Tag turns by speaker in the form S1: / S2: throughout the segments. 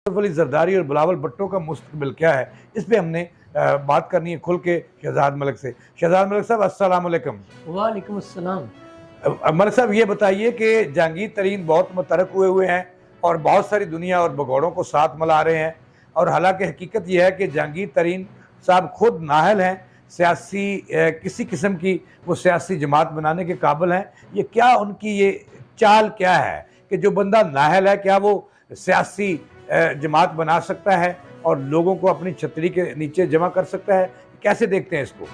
S1: अली जरदारी और बिलावल भुट्टो का मुस्तकबिल क्या है, इस पे हमने बात करनी है खुल के शहजाद मलिक से। शहजाद मलिक साहब अस्सलाम वालेकुम।
S2: वालेकुम अस्सलाम।
S1: मलिक साहब ये बताइए कि जहांगीर तरीन बहुत मुतरक हुए हैं और बहुत सारी दुनिया और भगौड़ों को साथ मिला रहे हैं, और हालांकि हकीकत यह है कि जहांगीर तरीन साहब खुद नाहल हैं, सियासी किसी किस्म की वो सियासी जमात बनाने के काबिल हैं। ये क्या उनकी ये चाल क्या है कि जो बंदा नाहल है क्या वो सियासी जमात बना सकता है और लोगों को अपनी छतरी के नीचे जमा कर सकता है? कैसे देखते हैं इसको?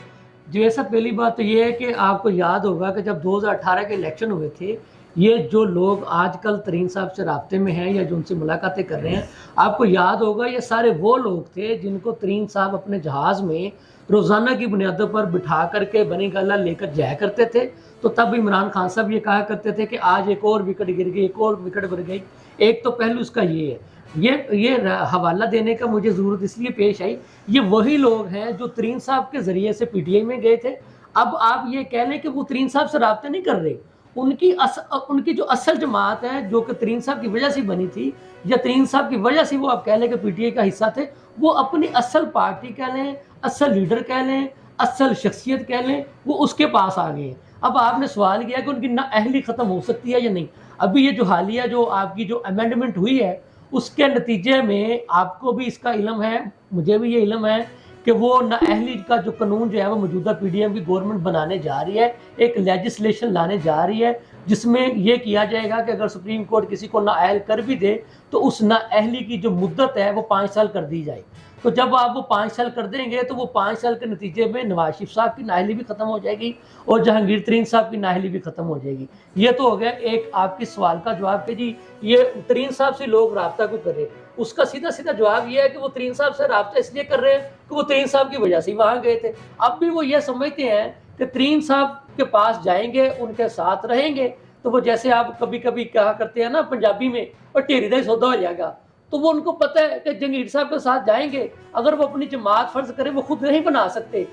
S2: जी, ऐसा पहली बात तो ये है कि आपको याद होगा कि जब 2018 के इलेक्शन हुए थे, ये जो लोग आजकल तरीन साहब से राब्ते में हैं या जो उनसे मुलाकातें कर रहे हैं, आपको याद होगा ये सारे वो लोग थे जिनको तरीन साहब अपने जहाज़ में रोज़ाना की बुनियादों पर बिठा करके बनी गाला लेकर जाया करते थे। तो तब इमरान खान साहब ये कहा करते थे कि आज एक और विकेट गिर गई, एक और विकेट गिर गई। एक तो पहलू उसका ये है, ये हवाला देने का मुझे ज़रूरत इसलिए पेश आई, ये वही लोग हैं जो तरीन साहब के ज़रिए से पीटीआई में गए थे। अब आप ये कह लें कि वो तरीन साहब से राब्ते नहीं कर रहे, उनकी जो असल जमात है जो कि तरीन साहब की वजह से बनी थी या तरीन साहब की वजह से वो आप कह लें कि पीटीआई का हिस्सा थे, वो अपनी असल पार्टी कह लें, असल लीडर कह लें, असल शख्सियत कह लें, वो उसके पास आ गए हैं। अब आपने सवाल किया कि उनकी नाअहली ख़त्म हो सकती है या नहीं। अभी ये जो हालिया जो आपकी जो अमेंडमेंट हुई है उसके नतीजे में आपको भी इसका इल्म है, मुझे भी ये इल्म है कि वो नाअहली का जो कानून जो है वो मौजूदा पीडीएम की गवर्नमेंट बनाने जा रही है, एक लेजिस्लेशन लाने जा रही है जिसमें ये किया जाएगा कि अगर सुप्रीम कोर्ट किसी को नाअहल कर भी दे तो उस नाअहली की जो मुद्दत है वो 5 साल कर दी जाए। तो जब आप वो 5 साल कर देंगे तो वो 5 साल के नतीजे में नवाज शरीफ साहब की नाअहली भी ख़त्म हो जाएगी और जहांगीर तरीन साहब की नाअहली भी ख़त्म हो जाएगी। ये तो हो गया एक आपके सवाल का जवाब कि जी ये तरीन साहब से लोग राब्ता क्यों कर रहे हैं। उसका सीधा सीधा जवाब ये है कि वो तरीन साहब से राब्ता इसलिए कर रहे हैं कि वो तरीन साहब की वजह से वहाँ गए थे। अब भी वो ये समझते हैं कि तरीन साहब के पास जाएंगे, उनके साथ रहेंगे, तो वो जैसे आप कभी कभी कहा करते हैं ना पंजाबी में, और टेरी का ही सौदा हो जाएगा। तो वो उनको पता है कि जहांगीर साहब के साथ जाएंगे, अगर वो अपनी जमात फर्ज करें वो खुद नहीं बना सकते।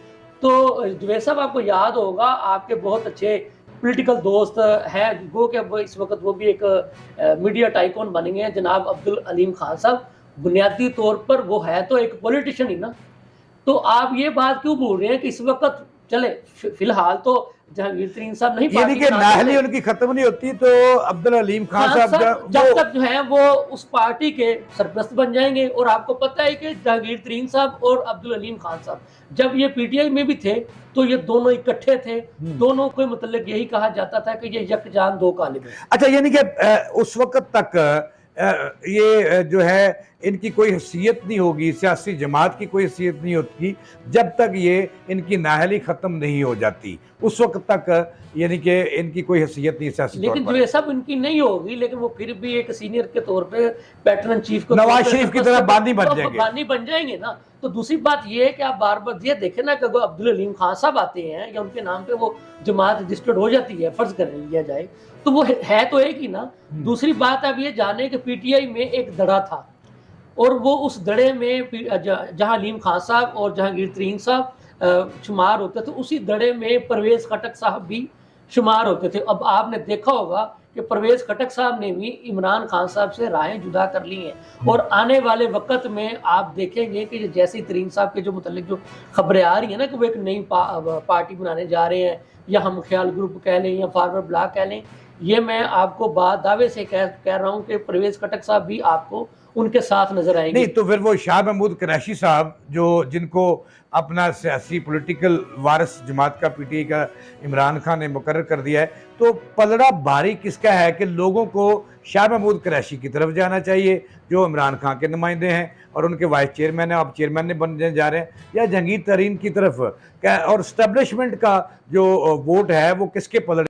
S2: तो जुबैर साहब आपको याद होगा आपके बहुत अच्छे पॉलिटिकल दोस्त हैं वो कि इस वक्त वो भी एक मीडिया टाइकॉन बन गए हैं, जनाब अब्दुल अलीम खान साहब। बुनियादी तौर पर वो है तो एक पॉलिटिशियन ही ना। तो आप ये बात क्यों बोल रहे हैं कि इस वक्त चले फिलहाल तो जहांगीर तरीन साहब नहीं,
S1: यानी कि नाअहली उनकी खत्म नहीं होती तो अब्दुल अलीम खान साहब
S2: जब तक जो है वो उस पार्टी के सरपरस्त बन जाएंगे। और आपको पता है कि जहांगीर तरीन साहब और अब्दुल अलीम खान साहब जब ये पीटीआई में भी थे तो ये दोनों इकट्ठे थे, दोनों को मतलब यही कहा जाता था कि ये यकजान दो कालिब है।
S1: अच्छा, यानी कि उस वक्त तक ये जो है इनकी कोई हैसियत नहीं होगी, सियासी जमात की कोई हैसियत नहीं होती जब तक ये इनकी नाअहली ख़त्म नहीं हो जाती। उस वक्त तक यानी कि इनकी कोई हैसियत नहीं सियासी तौर पर।
S2: लेकिन जो ये सब इनकी नहीं होगी, लेकिन वो फिर भी एक सीनियर के तौर पे पैटर्न चीफ को
S1: नवाज शरीफ की तरह बानी
S2: बन जाएंगे ना। तो दूसरी बात ये है कि आप बार बार ये देखें ना कि अगर अब्दुल अलीम खान साहब आते हैं या उनके नाम पे वो जमात रजिस्टर्ड हो जाती है, फर्ज कर लिया जाए, तो वो है तो एक ही ना। दूसरी बात अब ये जाने कि पीटीआई में एक दड़ा था और वो उस दड़े में जहां अलीम खान साहब और जहांगीर तरीन साहब शुमार होते थे, उसी दड़े में परवेज़ खटक साहब भी शुमार होते थे। अब आपने देखा होगा कि परवेज़ खटक साहब ने भी इमरान खान साहब से राहें जुदा कर ली हैं और आने वाले वक्त में आप देखेंगे कि जैसे तरीन साहब के जो मुतल्लिक जो खबरें आ रही हैं ना कि वो एक नई पार्टी बनाने जा रहे हैं, या हम ख्याल ग्रुप कह लें या फारवर्ड ब्लॉक कह लें, ये मैं आपको दावे से कह रहा हूँ कि परवेज़ खटक साहब भी आपको उनके साथ नजर आएंगे।
S1: नहीं तो फिर वो शाह महमूद कुरैशी साहब जो जिनको अपना सियासी पॉलिटिकल वारिस जमात का पीटीआई का इमरान खान ने मुकर्रर कर दिया है, तो पलड़ा भारी किसका है कि लोगों को शाह महमूद कुरैशी की तरफ जाना चाहिए जो इमरान खान के नुमाइंदे हैं और उनके वाइस चेयरमैन हैं, अब चेयरमैन ने बनने जा रहे हैं, या जहांगीर तरीन की तरफ, और स्टैब्लिशमेंट का जो वोट है वो किसके पलड़े